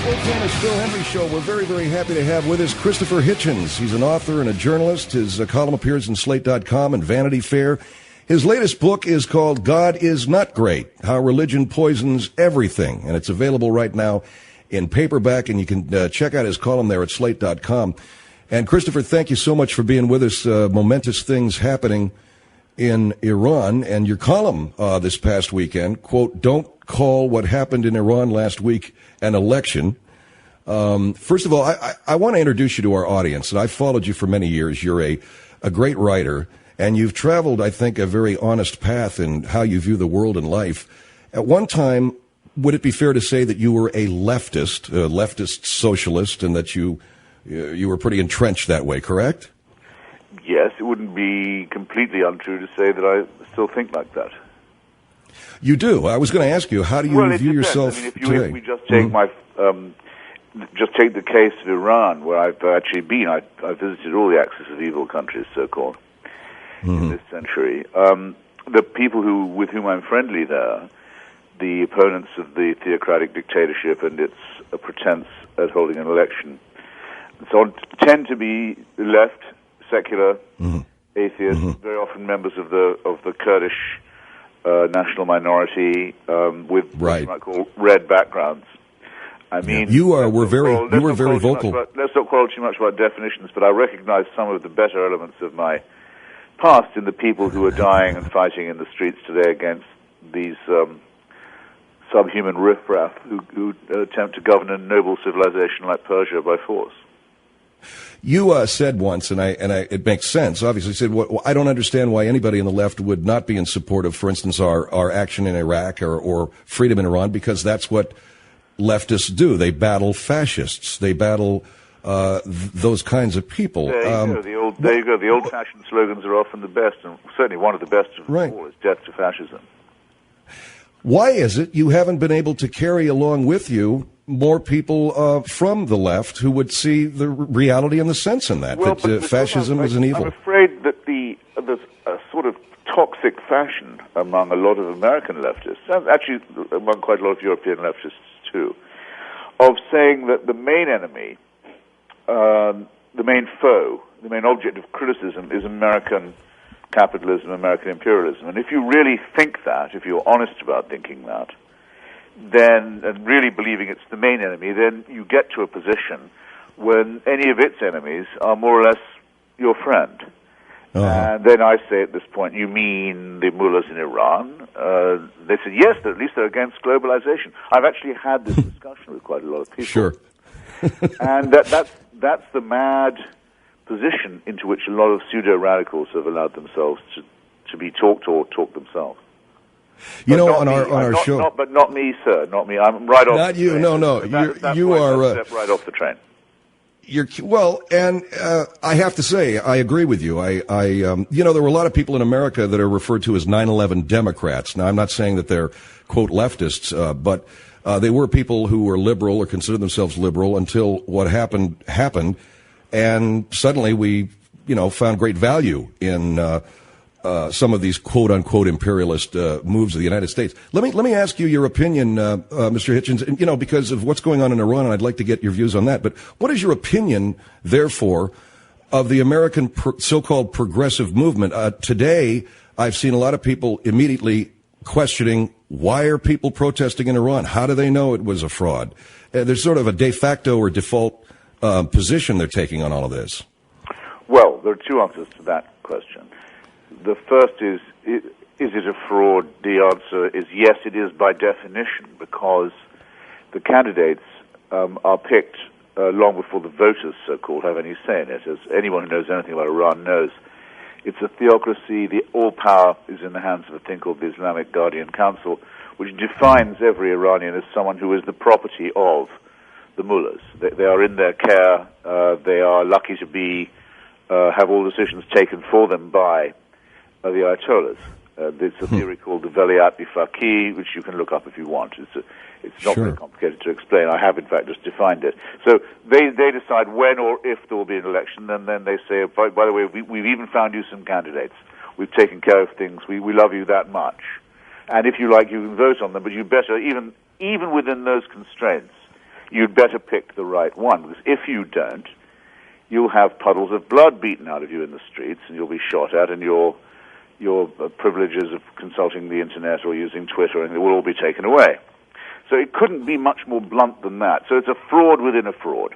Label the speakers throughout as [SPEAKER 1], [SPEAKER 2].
[SPEAKER 1] Famous Phil Hendrie Show. We're very, very happy to have with us Christopher Hitchens. He's an author and a journalist. His column appears in Slate.com and Vanity Fair. His latest book is called God is Not Great, How Religion Poisons Everything. And it's available right now in paperback, and you can check out his column there at Slate.com. And Christopher, thank you so much for being with us. Momentous things happening in Iran. And your column this past weekend, quote, "Don't call what happened in Iran last week an election." First of all, I want to introduce you to our audience, and I've followed you for many years. You're a great writer, and you've traveled, I think, a very honest path in how you view the world and life. At one time, would it be fair to say that you were a leftist socialist, and that you were pretty entrenched that way, correct?
[SPEAKER 2] Yes, it wouldn't be completely untrue to say that I still think like that.
[SPEAKER 1] You do. I was going to ask you, how do you view yourself today?
[SPEAKER 2] If we just take just take the case of Iran, where I've actually been. I visited all the axis of evil countries, so-called, in this century. The people with whom I'm friendly there, the opponents of the theocratic dictatorship and its pretense at holding an election, so tend to be left, secular, atheists, very often members of the Kurdish national minority with what you might call red backgrounds. I mean,
[SPEAKER 1] you were very vocal.
[SPEAKER 2] Let's not quarrel too much about definitions, but I recognize some of the better elements of my past in the people who are dying and fighting in the streets today against these subhuman riffraff who attempt to govern a noble civilization like Persia by force.
[SPEAKER 1] You said once, and it makes sense, obviously, said, I don't understand why anybody on the left would not be in support of, for instance, our action in Iraq or freedom in Iran, because that's what leftists do. They battle fascists. They battle those kinds of people.
[SPEAKER 2] There you go. The old-fashioned slogans are often the best, and certainly one of the best of all is death to fascism.
[SPEAKER 1] Why is it you haven't been able to carry along with you more people from the left who would see the reality and the sense in that, fascism is an evil?
[SPEAKER 2] I'm afraid that there's a sort of toxic fashion among a lot of American leftists, and actually among quite a lot of European leftists too, of saying that the main enemy, the main foe, the main object of criticism is American capitalism, American imperialism. And if you really think that, if you're honest about thinking that, then, and really believing it's the main enemy, then you get to a position when any of its enemies are more or less your friend. And then I say at this point, you mean the mullahs in Iran? They said, yes, at least they're against globalization. I've actually had this discussion with quite a lot of people.
[SPEAKER 1] Sure.
[SPEAKER 2] And that's the mad position into which a lot of pseudo-radicals have allowed themselves to be talked or talk themselves.
[SPEAKER 1] On our show.
[SPEAKER 2] But not me, sir. Not me. I'm right off.
[SPEAKER 1] Not you.
[SPEAKER 2] Train.
[SPEAKER 1] No. You are.
[SPEAKER 2] Step right off the train.
[SPEAKER 1] And I have to say, I agree with you. There were a lot of people in America that are referred to as 9/11 Democrats. Now, I'm not saying that they're, quote, leftists, but they were people who were liberal or considered themselves liberal until what happened, and suddenly we, found great value in some of these quote unquote imperialist moves of the United States. Let me ask you your opinion, Mr. Hitchens, and, because of what's going on in Iran, and I'd like to get your views on that. But what is your opinion, therefore, of the American so-called progressive movement? Today, I've seen a lot of people immediately questioning, why are people protesting in Iran? How do they know it was a fraud? There's sort of a de facto or default position they're taking on all of this.
[SPEAKER 2] Well, there are two answers to that question. The first is it a fraud? The answer is yes, it is by definition, because the candidates are picked long before the voters, so-called, have any say in it. As anyone who knows anything about Iran knows, it's a theocracy. All power is in the hands of a thing called the Islamic Guardian Council, which defines every Iranian as someone who is the property of the mullahs. They are in their care. They are lucky to have all decisions taken for them by the Ayatollahs. There's a theory called the Velayat Faqih, which you can look up if you want. It's not very complicated to explain. I have, in fact, just defined it. So they decide when or if there will be an election, and then they say, by the way, we've even found you some candidates. We've taken care of things. We love you that much. And if you like, you can vote on them, but you better, even within those constraints, you'd better pick the right one, because if you don't, you'll have puddles of blood beaten out of you in the streets, and you'll be shot at, and your privileges of consulting the internet or using Twitter, and they will all be taken away. So it couldn't be much more blunt than that. So it's a fraud within a fraud.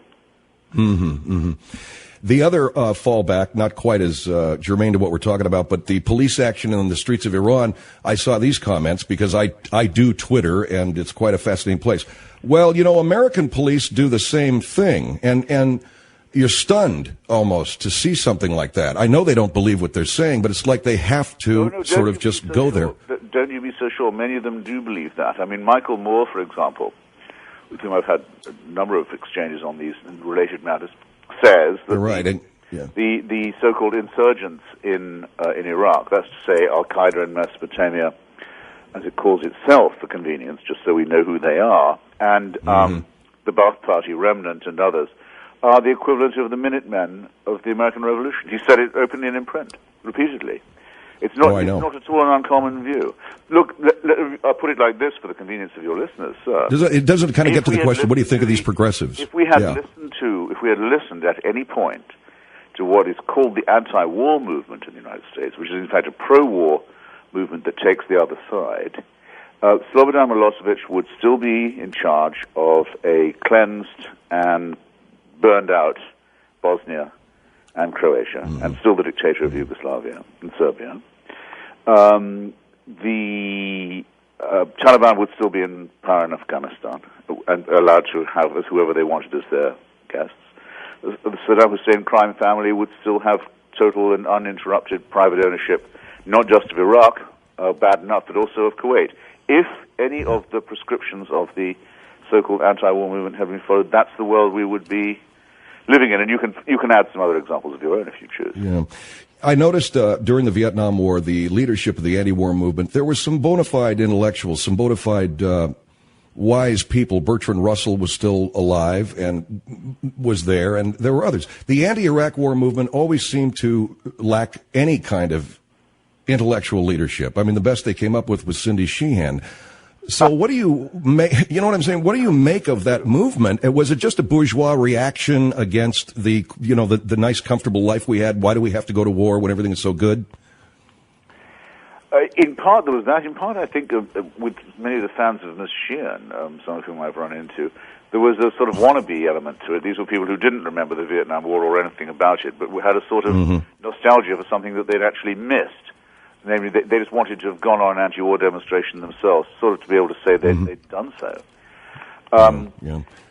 [SPEAKER 1] The other fallback, not quite as germane to what we're talking about, but the police action in the streets of Iran, I saw these comments because I do Twitter, and it's quite a fascinating place. Well, American police do the same thing, and you're stunned almost to see something like that. I know they don't believe what they're saying, but it's like they have to sort of just go there.
[SPEAKER 2] Don't you be so sure. Many of them do believe that. I mean, Michael Moore, for example, with whom I've had a number of exchanges on these related matters, says that the so-called insurgents in Iraq, that's to say Al-Qaeda in Mesopotamia, as it calls itself for convenience, just so we know who they are, and the Ba'ath Party remnant and others, are the equivalent of the Minutemen of the American Revolution. He said it openly and in print, repeatedly. It's not at all an uncommon view. Look, I'll put it like this for the convenience of your listeners, sir.
[SPEAKER 1] It doesn't kind of get to the question, what do you think of these progressives?
[SPEAKER 2] If we had listened at any point to what is called the anti-war movement in the United States, which is in fact a pro-war movement that takes the other side, Slobodan Milosevic would still be in charge of a cleansed and burned out Bosnia and Croatia, and still the dictator of Yugoslavia and Serbia. The Taliban would still be in power in Afghanistan and allowed to have as whoever they wanted as their guests. The Saddam Hussein crime family would still have total and uninterrupted private ownership, not just of Iraq, bad enough, but also of Kuwait. If any of the prescriptions of the so-called anti-war movement had been followed, that's the world we would be living in, and you can add some other examples of your own if you choose.
[SPEAKER 1] Yeah. I noticed during the Vietnam War, the leadership of the anti-war movement, there were some bona fide intellectuals, some bona fide wise people. Bertrand Russell was still alive and was there, and there were others. The anti-Iraq war movement always seemed to lack any kind of intellectual leadership. I mean, the best they came up with was Cindy Sheehan. So what do you make, you know what I'm saying? What do you make of that movement? Was it just a bourgeois reaction against the nice, comfortable life we had? Why do we have to go to war when everything is so good?
[SPEAKER 2] In part, there was that. In part, I think, with many of the fans of Ms. Sheehan, some of whom I've run into, there was a sort of wannabe element to it. These were people who didn't remember the Vietnam War or anything about it, but had a sort of nostalgia for something that they'd actually missed. Namely, they just wanted to have gone on an anti-war demonstration themselves, sort of to be able to say they'd done so.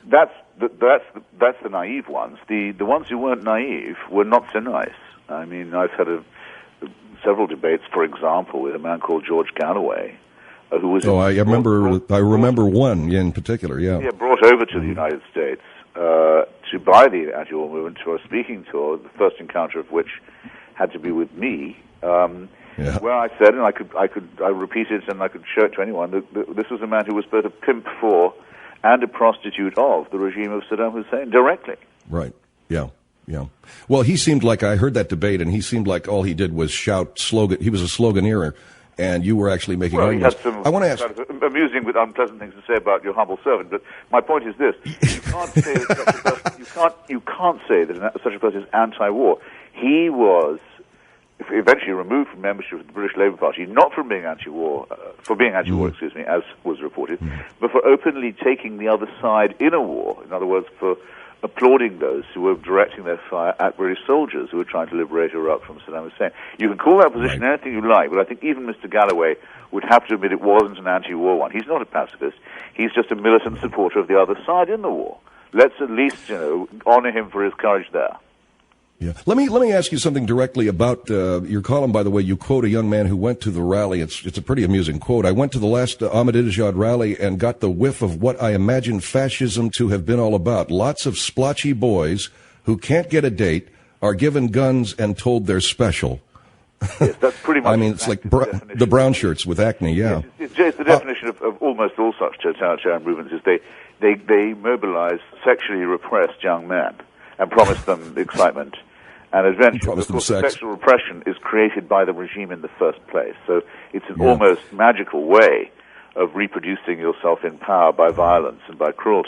[SPEAKER 2] That's the naive ones. The ones who weren't naive were not so nice. I mean, I've had several debates, for example, with a man called George Galloway, who was.
[SPEAKER 1] I remember one in particular. Yeah,
[SPEAKER 2] brought over to the United States to buy the anti-war movement to a speaking tour. The first encounter of which had to be with me. Where I said, and I repeat it, and I could show it to anyone, that this was a man who was both a pimp for and a prostitute of the regime of Saddam Hussein directly.
[SPEAKER 1] Right. Yeah. Well, he seemed like, I heard that debate, and he seemed like all he did was shout slogan. He was a sloganeer, and you were actually making arguments.
[SPEAKER 2] He had some kind of amusing but unpleasant things to say about your humble servant. But my point is this: you can't say that such a person is anti-war. He was eventually removed from membership of the British Labour Party, not from being anti-war, as was reported, but for openly taking the other side in a war. In other words, for applauding those who were directing their fire at British soldiers who were trying to liberate Iraq from Saddam Hussein. You can call that position anything you like, but I think even Mr. Galloway would have to admit it wasn't an anti-war one. He's not a pacifist. He's just a militant supporter of the other side in the war. Let's at least, honor him for his courage there.
[SPEAKER 1] Yeah. Let me ask you something directly about your column. By the way, you quote a young man who went to the rally. It's a pretty amusing quote. I went to the last Ahmadinejad rally and got the whiff of what I imagine fascism to have been all about. Lots of splotchy boys who can't get a date are given guns and told they're special.
[SPEAKER 2] Yes, that's pretty much.
[SPEAKER 1] I mean, it's like the brown shirts with acne. Yeah,
[SPEAKER 2] it's the definition of almost all such totalitarian movements is they mobilize sexually repressed young men and promise them excitement and adventure. Of course, sexual repression is created by the regime in the first place. So it's an almost magical way of reproducing yourself in power by violence and by cruelty.